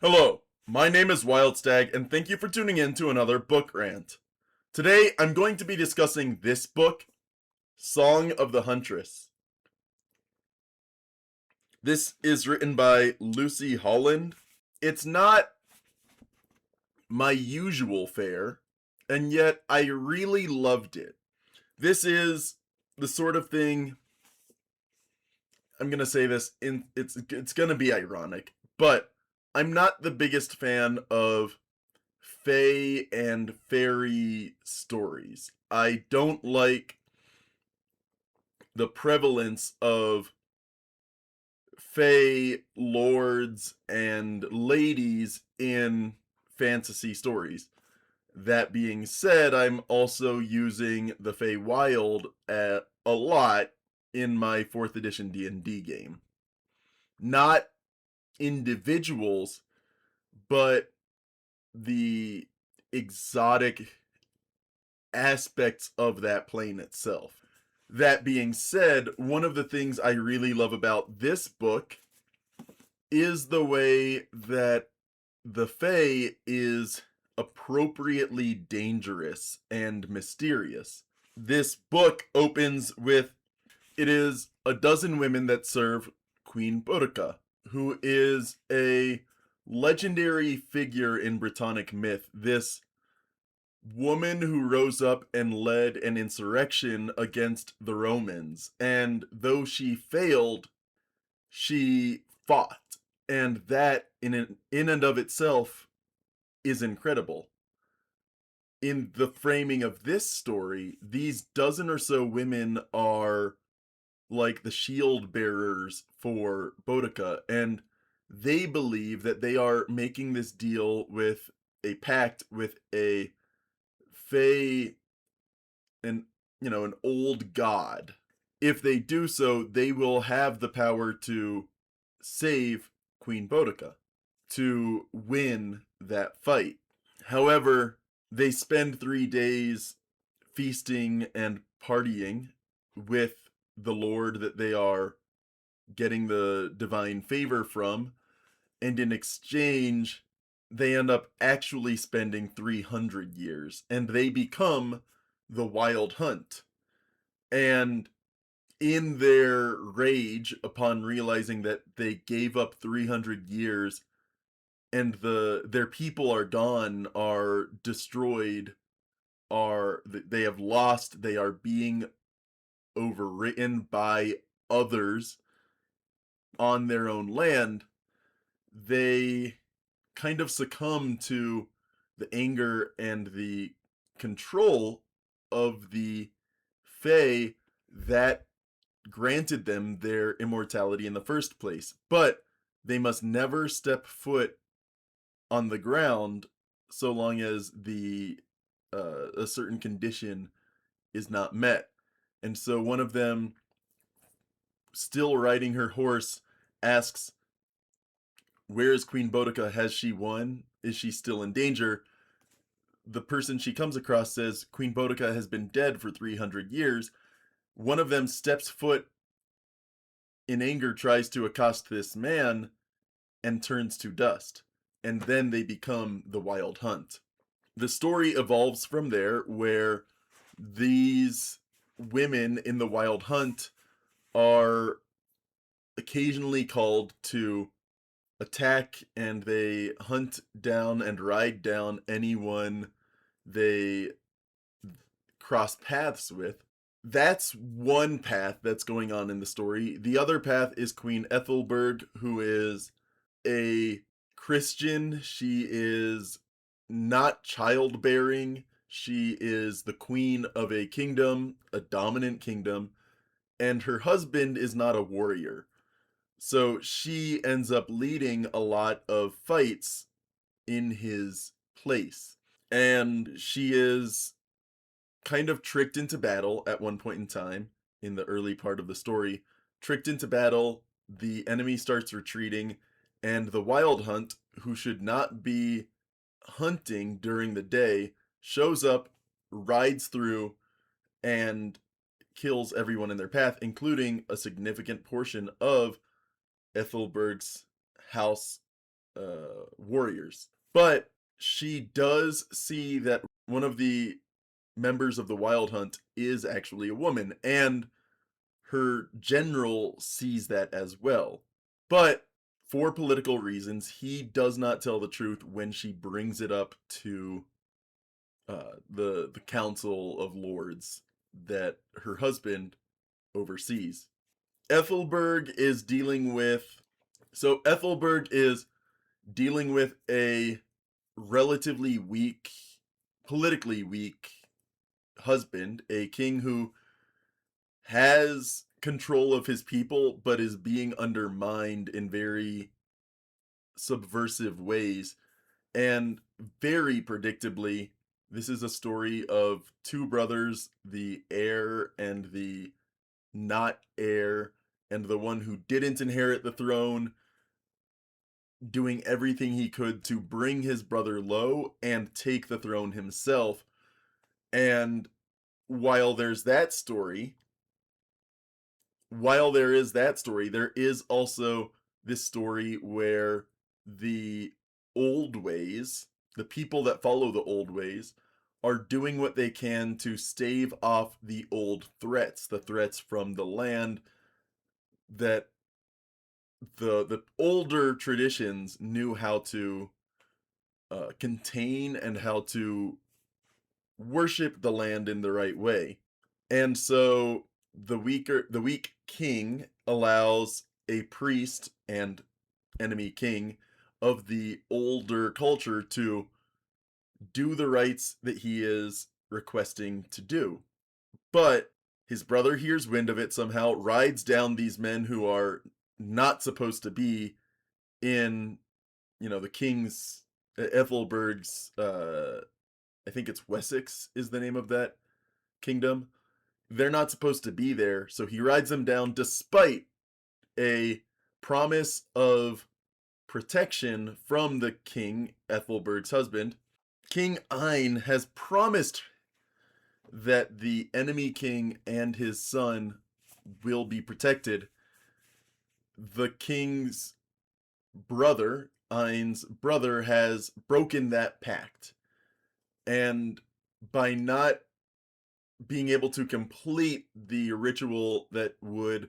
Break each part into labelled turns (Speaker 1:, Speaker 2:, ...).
Speaker 1: Hello, my name is Wildstag, and thank you for tuning in to another book rant. Today, I'm going to be discussing this book, Song of the Huntress. This is written by Lucy Holland. It's not my usual fare, and yet I really loved it. This is the sort of thing, I'm gonna say this, it's gonna be ironic, but I'm not the biggest fan of fae and fairy stories. I don't like the prevalence of fae lords and ladies in fantasy stories. That being said, I'm also using the Fey Wild a lot in my 4th edition D&D game. Not individuals, but the exotic aspects of that plane itself. That being said, one of the things I really love about this book is the way that the Fae is appropriately dangerous and mysterious. This book opens with it is a dozen women that serve Queen Boudica, who is a legendary figure in Britannic myth. This woman who rose up and led an insurrection against the Romans, and though she failed, she fought, and that in and of itself is incredible. In the framing of this story, these dozen or so women are like the shield bearers for Boudica, and they believe that they are making this deal with a pact with a Fey, an an old god. If they do so, they will have the power to save Queen Boudica, to win that fight. However, they spend 3 days feasting and partying with the lord that they are getting the divine favor from, and in exchange, they end up actually spending 300 years, and they become the Wild Hunt. And in their rage upon realizing that they gave up 300 years and their people are gone, are destroyed, are they have lost, they are being overwritten by others on their own land, they kind of succumb to the anger and the control of the Fae that granted them their immortality in the first place. But they must never step foot on the ground so long as the a certain condition is not met. And so one of them, still riding her horse, asks, "Where is Queen Boudica? Has she won? Is she still in danger?" The person she comes across says, "Queen Boudica has been dead for 300 years. One of them steps foot in anger, tries to accost this man, and turns to dust. And then they become the Wild Hunt. The story evolves from there, where these women in the Wild Hunt are occasionally called to attack, and they hunt down and ride down anyone they cross paths with. That's one path that's going on in the story. The other path is Queen Ethelberg, who is a Christian. She is not childbearing. She is the queen of a kingdom, a dominant kingdom, and her husband is not a warrior. So she ends up leading a lot of fights in his place. And she is kind of tricked into battle at one point in time in the early part of the story. Tricked into battle, the enemy starts retreating, and the Wild Hunt, who should not be hunting during the day, shows up, rides through, and kills everyone in their path, including a significant portion of Ethelberg's house warriors. But she does see that one of the members of the Wild Hunt is actually a woman, and her general sees that as well. But for political reasons, he does not tell the truth when she brings it up to the Council of Lords that her husband oversees. Ethelberg is dealing with Ethelberg is dealing with a relatively weak, politically weak husband, a king who has control of his people but is being undermined in very subversive ways. And very predictably, this is a story of two brothers, the heir and the not heir, and the one who didn't inherit the throne, doing everything he could to bring his brother low and take the throne himself. And while there's that story, while there is that story, there is also this story where the old ways, the people that follow the old ways, are doing what they can to stave off the old threats, the threats from the land that the older traditions knew how to contain and how to worship the land in the right way. And so the weak king allows a priest and enemy king of the older culture to do the rites that he is requesting to do. But his brother hears wind of it somehow, rides down these men who are not supposed to be in, the king's Ethelberg's I think it's Wessex is the name of that kingdom. They're not supposed to be there, so he rides them down despite a promise of protection from the king, Ethelberg's husband. King Ein has promised that the enemy king and his son will be protected. The king's brother, Ein's brother, has broken that pact. And by not being able to complete the ritual that would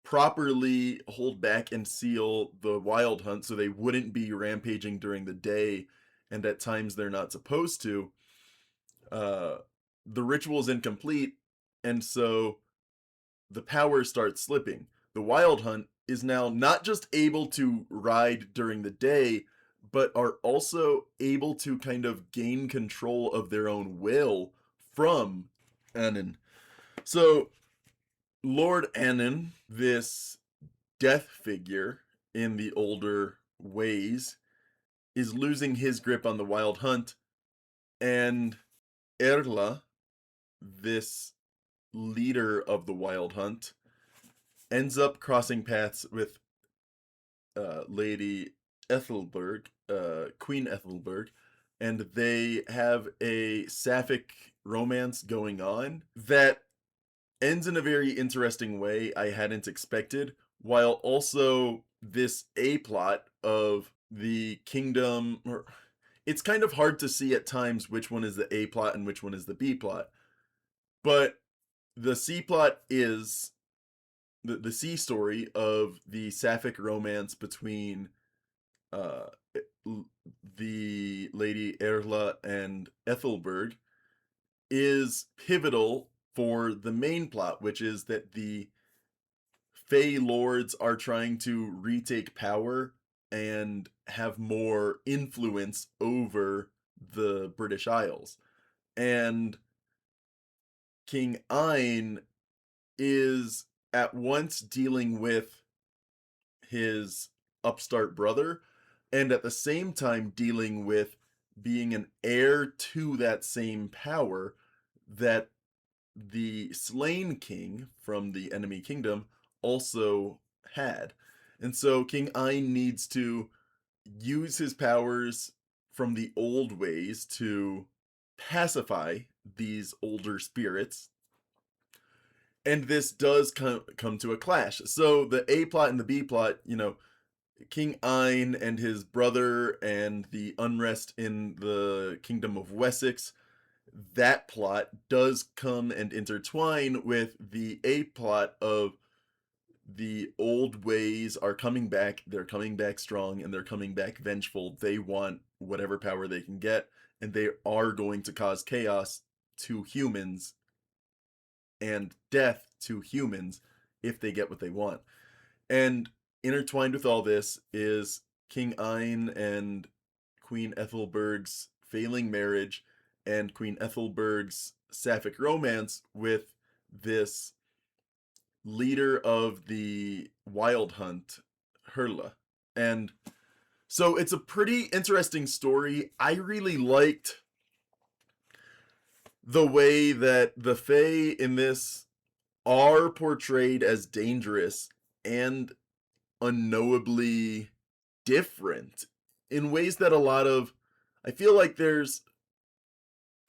Speaker 1: properly hold back and seal the wild hunt so they wouldn't be rampaging during the day and at times they're not supposed to, uh, the ritual is incomplete, and so the power starts slipping. The wild hunt is now not just able to ride during the day, but are also able to kind of gain control of their own will from Anon. So Lord Anon, this death figure in the older ways, is losing his grip on the wild hunt, and Erla, this leader of the wild hunt, ends up crossing paths with Lady Ethelberg, Queen Ethelberg, and they have a sapphic romance going on that ends in a very interesting way I hadn't expected, while also this A plot of the kingdom, or it's kind of hard to see at times which one is the A plot and which one is the B plot. But the C plot is the C story of the sapphic romance between uh, the Lady Erla and Ethelberg is pivotal for the main plot, which is that the Fey Lords are trying to retake power and have more influence over the British Isles. And King Ein is at once dealing with his upstart brother and at the same time dealing with being an heir to that same power that the slain king from the enemy kingdom also had. And so King Ein needs to use his powers from the old ways to pacify these older spirits. And this does come to a clash. So the A plot and the B plot, King Ein and his brother and the unrest in the kingdom of Wessex, that plot does come and intertwine with the A plot of the old ways are coming back, they're coming back strong, and they're coming back vengeful. They want whatever power they can get, and they are going to cause chaos to humans and death to humans if they get what they want. And intertwined with all this is King Ein and Queen Ethelberg's failing marriage and Queen Ethelberg's sapphic romance with this leader of the Wild Hunt, Herla. And so it's a pretty interesting story. I really liked the way that the Fae in this are portrayed as dangerous and unknowably different in ways that a lot of I feel like there's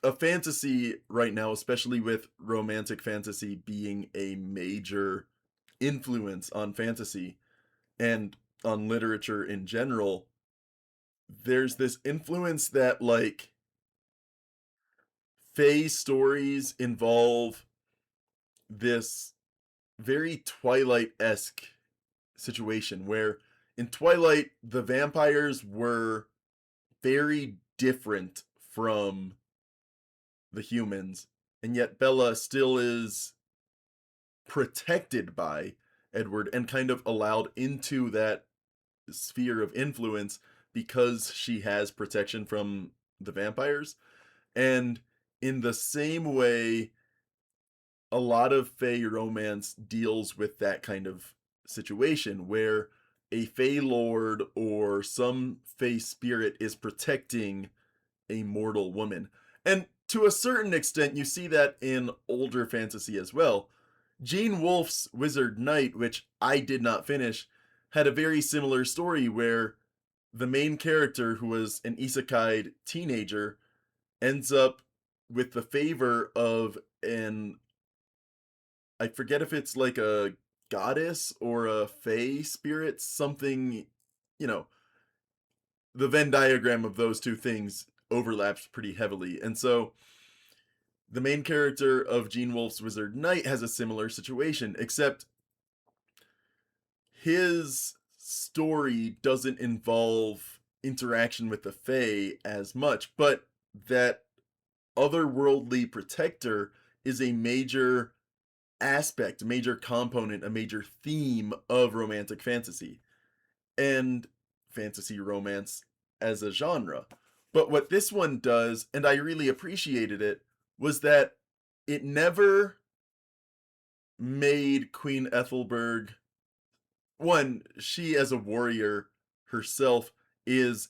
Speaker 1: a fantasy right now, especially with romantic fantasy being a major influence on fantasy and on literature in general. There's this influence that like fae stories involve this very Twilight-esque situation where in Twilight the vampires were very different from the humans, and yet Bella still is protected by Edward and kind of allowed into that sphere of influence because she has protection from the vampires. And in the same way, a lot of Fey romance deals with that kind of situation where a Fey Lord or some Fey spirit is protecting a mortal woman. And to a certain extent, you see that in older fantasy as well. Gene Wolfe's Wizard Knight, which I did not finish, had a very similar story where the main character, who was an isekai teenager, ends up with the favor of an I forget if it's like a goddess or a fae spirit, something, you know, the Venn diagram of those two things overlaps pretty heavily. And so the main character of Gene Wolfe's Wizard Knight has a similar situation, except his story doesn't involve interaction with the Fae as much, but that otherworldly protector is a major aspect, a major component, a major theme of romantic fantasy and fantasy romance as a genre. But what this one does, and I really appreciated it, was that it never made Queen Ethelberg one, she as a warrior herself is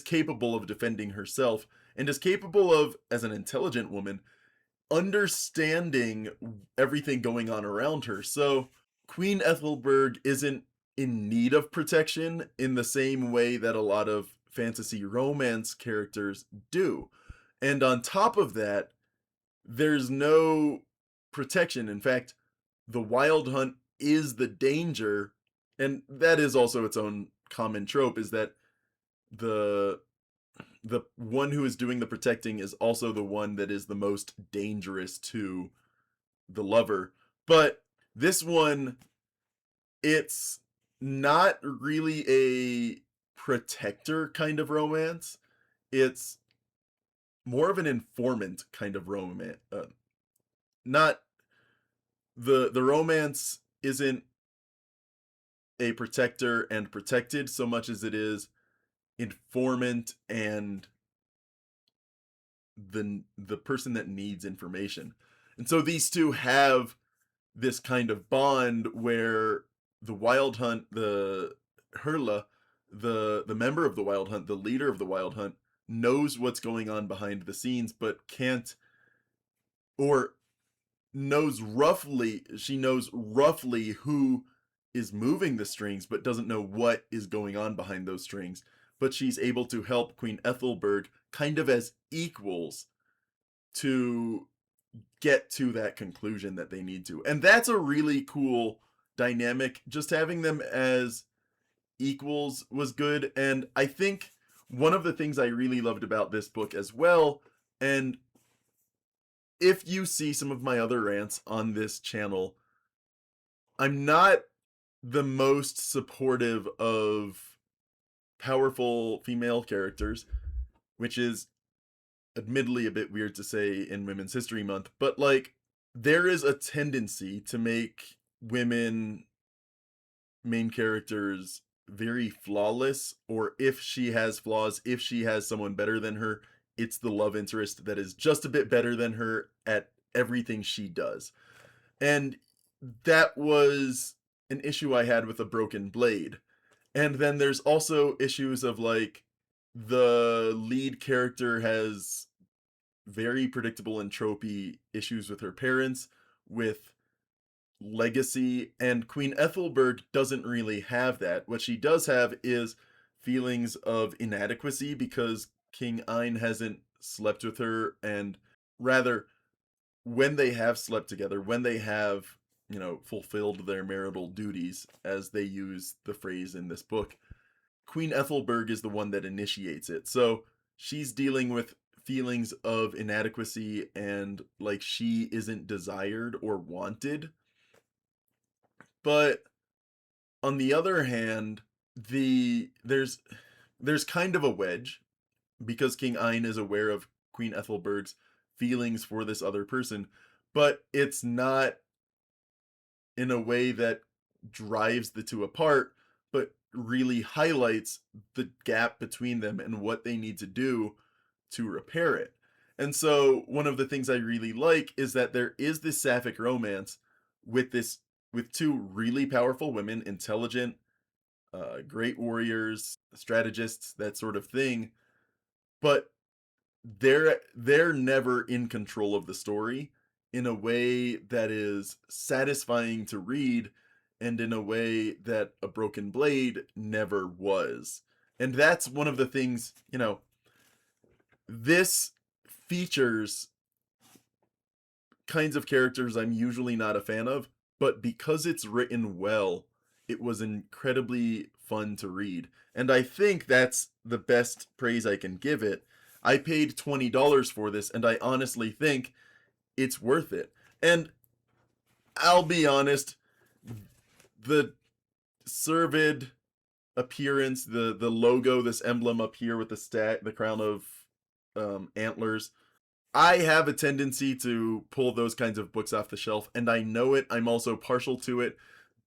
Speaker 1: capable of defending herself and is capable of, as an intelligent woman, understanding everything going on around her. So Queen Ethelberg isn't in need of protection in the same way that a lot of fantasy romance characters do. And on top of that, there's no protection. In fact, the Wild Hunt is the danger, and that is also its own common trope, is that the the one who is doing the protecting is also the one that is the most dangerous to the lover. But this one, it's not really a protector kind of romance. It's more of an informant kind of romance. Not the romance isn't a protector and protected so much as it is informant and the person that needs information. And so these two have this kind of bond where the Wild Hunt, the Herla, the member of the Wild Hunt, the leader of the Wild Hunt, knows what's going on behind the scenes, but can't or she knows roughly who is moving the strings, but doesn't know what is going on behind those strings. But she's able to help Queen Ethelberg kind of as equals to get to that conclusion that they need to. And that's a really cool dynamic, just having them as equals was good. And I think one of the things I really loved about this book as well, and if you see some of my other rants on this channel, I'm not the most supportive of powerful female characters, which is admittedly a bit weird to say in Women's History Month, but like there is a tendency to make women main characters very flawless, or if she has flaws, if she has someone better than her, it's the love interest that is just a bit better than her at everything she does. And that was an issue I had with A Broken Blade. And then there's also issues of like the lead character has very predictable and tropey issues with her parents, with legacy, and Queen Ethelberg doesn't really have that. What she does have is feelings of inadequacy because King Ein hasn't slept with her, and rather, when they have slept together, when they have, fulfilled their marital duties, as they use the phrase in this book, Queen Ethelberg is the one that initiates it. So she's dealing with feelings of inadequacy and like she isn't desired or wanted. But on the other hand, there's kind of a wedge because King Ein is aware of Queen Ethelberg's feelings for this other person, but it's not in a way that drives the two apart, but really highlights the gap between them and what they need to do to repair it. And so one of the things I really like is that there is this sapphic romance with this with two really powerful women, intelligent, great warriors, strategists, that sort of thing. But they're never in control of the story in a way that is satisfying to read and in a way that A Broken Blade never was. And that's one of the things, this features kinds of characters I'm usually not a fan of, but because it's written well, it was incredibly fun to read. And I think that's the best praise I can give it. I paid $20 for this, and I honestly think it's worth it. And I'll be honest, the Servid appearance, the logo, this emblem up here with the crown of antlers, I have a tendency to pull those kinds of books off the shelf, and I know it. I'm also partial to it.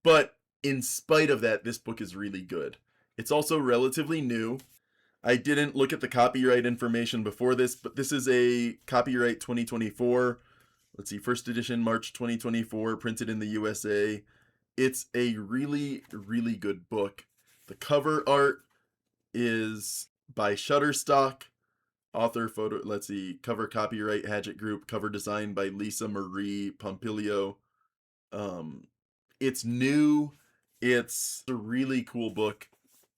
Speaker 1: But in spite of that, this book is really good. It's also relatively new. I didn't look at the copyright information before this, but this is a copyright 2024. Let's see, first edition March 2024, printed in the USA. It's a really, really good book. The cover art is by Shutterstock. Author photo, let's see, cover copyright Hadget Group, cover design by Lisa Marie Pompilio. Um, it's new. It's a really cool book.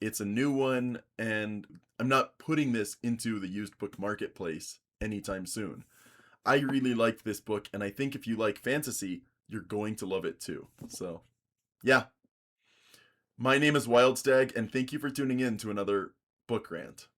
Speaker 1: It's a new one, and I'm not putting this into the used book marketplace anytime soon. I really liked this book, and I think if you like fantasy, you're going to love it too. So, yeah. My name is Wildstag, and thank you for tuning in to another book rant.